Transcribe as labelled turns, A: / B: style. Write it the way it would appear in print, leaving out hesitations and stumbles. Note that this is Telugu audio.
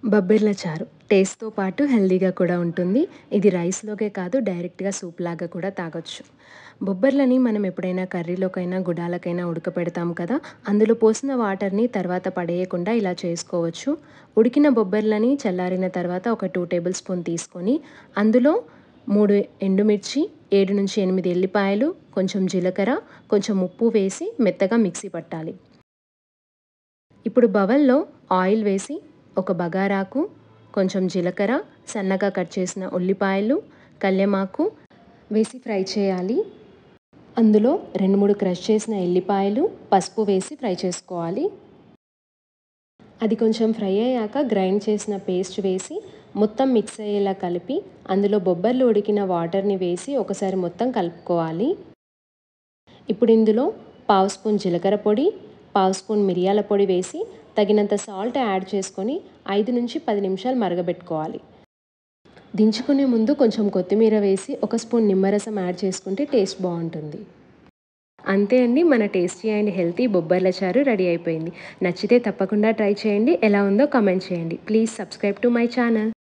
A: బొబ్బర్ల చారు టేస్ట్‌తో పాటు హెల్తీగా కూడా ఉంటుంది. ఇది రైస్‌లోకే కాదు డైరెక్ట్‌గా సూప్ లాగా కూడా తాగొచ్చు. బొబ్బర్లని మనం ఎప్పుడైనా కర్రీలోకైనా, గుడాలకైనా ఉడకపెడతాం కదా! అందులో పోసిన వాటర్‌ని తర్వాత పడేయకుండా ఇలా చేసుకోవచ్చు. ఉడికిన బొబ్బర్లని చల్లారిన తర్వాత ఒక 2 టేబుల్ స్పూన్ తీసుకొని అందులో 3 ఎండుమిర్చి, 7-8 ఎల్లిపాయలు, కొంచెం జీలకర్ర, కొంచెం ఉప్పు వేసి మెత్తగా మిక్సీ పట్టాలి. ఇప్పుడు బౌల్‌లో ఆయిల్ వేసి ఒక బగారాకు, కొంచెం జీలకర్ర, సన్నగా కట్ చేసిన ఉల్లిపాయలు, కల్యమాకు వేసి ఫ్రై చేయాలి. అందులో 2, 3 క్రష్ చేసిన ఎల్లిపాయలు, పసుపు వేసి ఫ్రై చేసుకోవాలి. అది కొంచెం ఫ్రై అయ్యాక గ్రైండ్ చేసిన పేస్ట్ వేసి మొత్తం మిక్స్ అయ్యేలా కలిపి అందులో బొబ్బర్లు ఉడికిన వాటర్‌ని వేసి ఒకసారి మొత్తం కలుపుకోవాలి. ఇప్పుడు ఇందులో పావు స్పూన్ జీలకర్ర పొడి, పావు స్పూన్ మిరియాల పొడి వేసి తగినంత సాల్ట్ యాడ్ చేసుకొని 5-10 నిమిషాలు మరగబెట్టుకోవాలి. దించుకునే ముందు కొంచెం కొత్తిమీర వేసి ఒక స్పూన్ నిమ్మరసం యాడ్ చేసుకుంటే టేస్ట్ బాగుంటుంది. అంతే అండి, మన టేస్టీ అండ్ హెల్తీ బొబ్బర్ల చారు రెడీ అయిపోయింది. నచ్చితే తప్పకుండా ట్రై చేయండి. ఎలా ఉందో కామెంట్ చేయండి. Please subscribe to my channel.